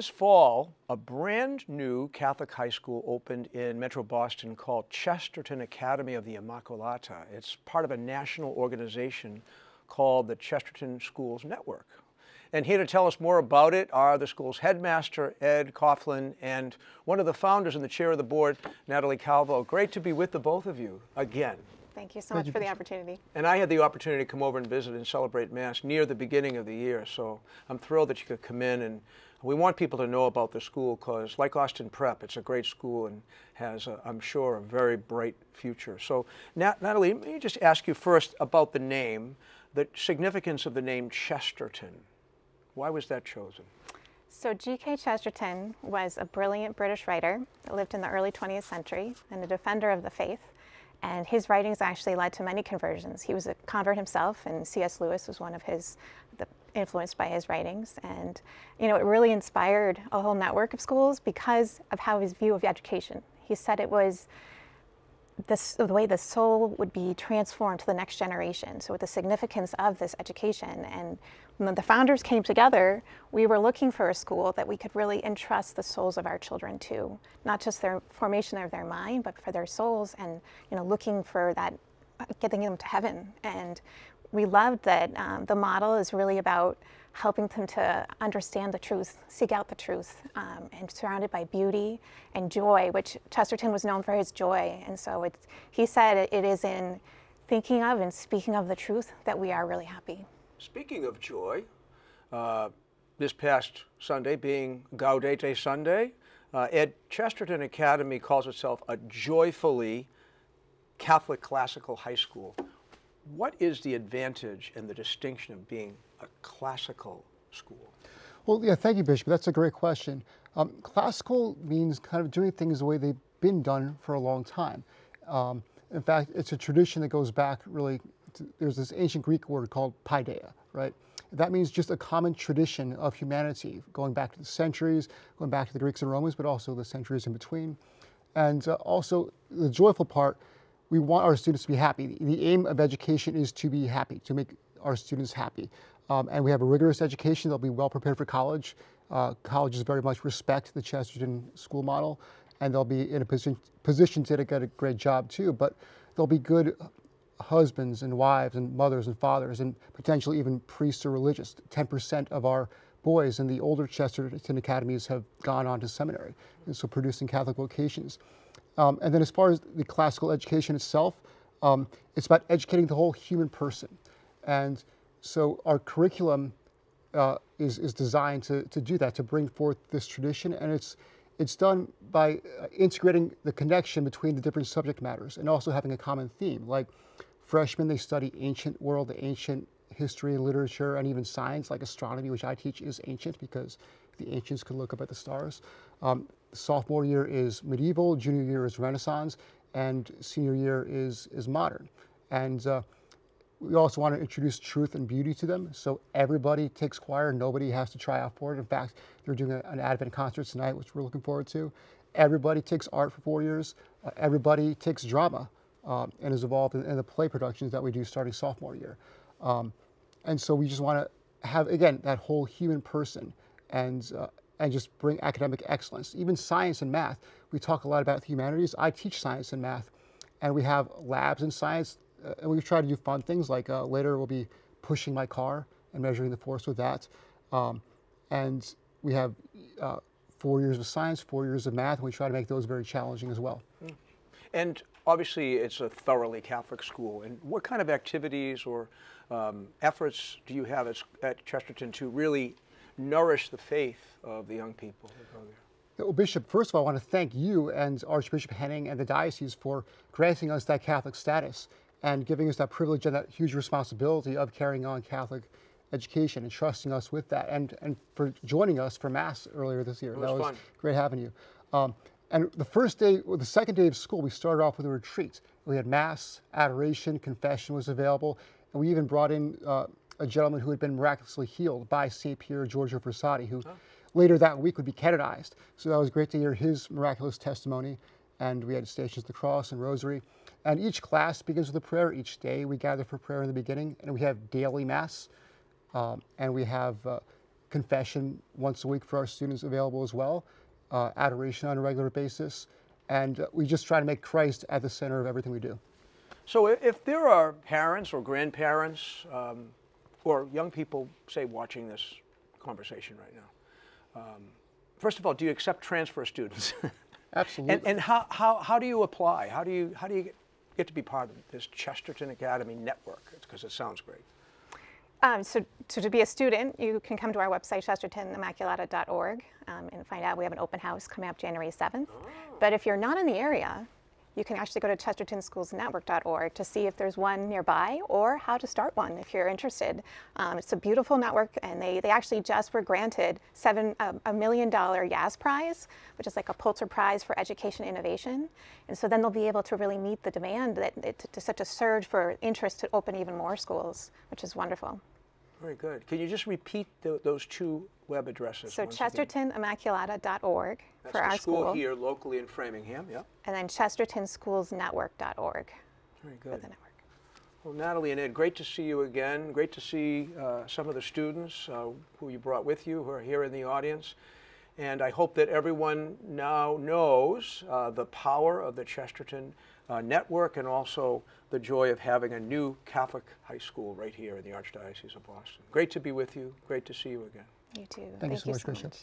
This fall, a brand new Catholic high school opened in Metro Boston called Chesterton Academy of the Immaculata. It's part of a national organization called the Chesterton Schools Network. And here to tell us more about it are the school's headmaster, Ed Caughlan, and one of the founders and the chair of the board, Nathalie Calvo. Great to be with the both of you again. Thank you so much for the opportunity. And I had the opportunity to come over and visit and celebrate Mass near the beginning of the year, so I'm thrilled that you could come in. And we want people to know about the school because, like Austin Prep, it's a great school and has, I'm sure, a very bright future. So, Nathalie, let me just ask you first about the name, the significance of the name Chesterton. Why was that chosen? So G.K. Chesterton was a brilliant British writer that lived in the early 20th century and a defender of the faith. And his writings actually led to many conversions. He was a convert himself, and C.S. Lewis was one of his, influenced by his writings. And, you know, it really inspired a whole network of schools because of how his view of education. He said it was the way the soul would be transformed to the next generation. So with the significance of this education. And when the founders came together, we were looking for a school that we could really entrust the souls of our children to, not just their formation of their mind, but for their souls, and, you know, looking for that, getting them to heaven. And we loved that the model is really about helping them to understand the truth, seek out the truth, and surrounded by beauty and joy, which Chesterton was known for his joy. And so he said it is in thinking of and speaking of the truth that we are really happy. Speaking of joy, this past Sunday being Gaudete Sunday, Chesterton Academy calls itself a joyfully Catholic classical high school. What is the advantage and the distinction of being a classical school? Well, yeah, thank you, Bishop. That's a great question. Classical means kind of doing things the way they've been done for a long time. In fact, it's a tradition that goes back really, there's this ancient Greek word called paideia, right? That means just a common tradition of humanity, going back to the centuries, going back to the Greeks and Romans, but also the centuries in between. And also the joyful part, we want our students to be happy. The aim of education is to be happy, to make our students happy. And we have a rigorous education. They'll be well prepared for college. Colleges very much respect the Chesterton school model, and they'll be in a position to get a great job too. But they'll be good husbands and wives and mothers and fathers, and potentially even priests or religious. 10% of our boys in the older Chesterton academies have gone on to seminary, and so producing Catholic vocations. And then as far as the classical education itself, it's about educating the whole human person. And so our curriculum is designed to do that, to bring forth this tradition. And it's done by integrating the connection between the different subject matters and also having a common theme. Like freshmen, they study ancient world, ancient history and literature, and even science like astronomy, which I teach is ancient because the ancients could look up at the stars. Sophomore year is medieval, junior year is Renaissance, and senior year is modern. And we also want to introduce truth and beauty to them. So everybody takes choir, nobody has to try out for it. In fact, they're doing an Advent concert tonight, which we're looking forward to. Everybody takes art for 4 years. Everybody takes drama and is involved in the play productions that we do starting sophomore year. And so we just want to have, again, that whole human person and just bring academic excellence. Even science and math. We talk a lot about the humanities. I teach science and math, and we have labs in science, and we try to do fun things like later we'll be pushing my car and measuring the force with that. And we have 4 years of science, 4 years of math, and we try to make those very challenging as well. And obviously it's a thoroughly Catholic school. And what kind of activities or efforts do you have at Chesterton to really nourish the faith of the young people that go there? Well, Bishop, first of all, I want to thank you and Archbishop Henning and the diocese for granting us that Catholic status and giving us that privilege and that huge responsibility of carrying on Catholic education and trusting us with that, and for joining us for Mass earlier this year. That was fun. Great having you. And the first day, or the second day of school, we started off with a retreat. We had Mass, adoration, confession was available, and we even brought in a gentleman who had been miraculously healed by St. Pier Giorgio Frassati, who later that week would be canonized. So that was great to hear his miraculous testimony. And we had Stations of the Cross and Rosary. And each class begins with a prayer each day. We gather for prayer in the beginning, and we have daily Mass. And we have confession once a week for our students available as well, adoration on a regular basis, and we just try to make Christ at the center of everything we do. So if there are parents or grandparents or young people, say, watching this conversation right now, first of all, do you accept transfer students? Absolutely. And how do you apply? How do you get to be part of this Chesterton Academy network? Because it sounds great. So to be a student, you can come to our website, chestertonimmaculata.org, and find out we have an open house coming up January 7th. Oh. But if you're not in the area, you can actually go to chestertonschoolsnetwork.org to see if there's one nearby or how to start one if you're interested. It's a beautiful network, and they actually just were granted a $1 million YAS prize, which is like a Pulitzer Prize for Education Innovation. And so then they'll be able to really meet the demand to such a surge for interest to open even more schools, which is wonderful. Very good. Can you just repeat those two web addresses? So chestertonimmaculata.org for our school. That's the school here locally in Framingham, yeah. And then chestertonschoolsnetwork.org. Very good. For the network. Well, Nathalie and Ed, great to see you again. Great to see some of the students who you brought with you who are here in the audience. And I hope that everyone now knows the power of the Chesterton network and also the joy of having a new Catholic high school right here in the Archdiocese of Boston. Great to be with you. Great to see you again. You too. Thank you so much, Bishop.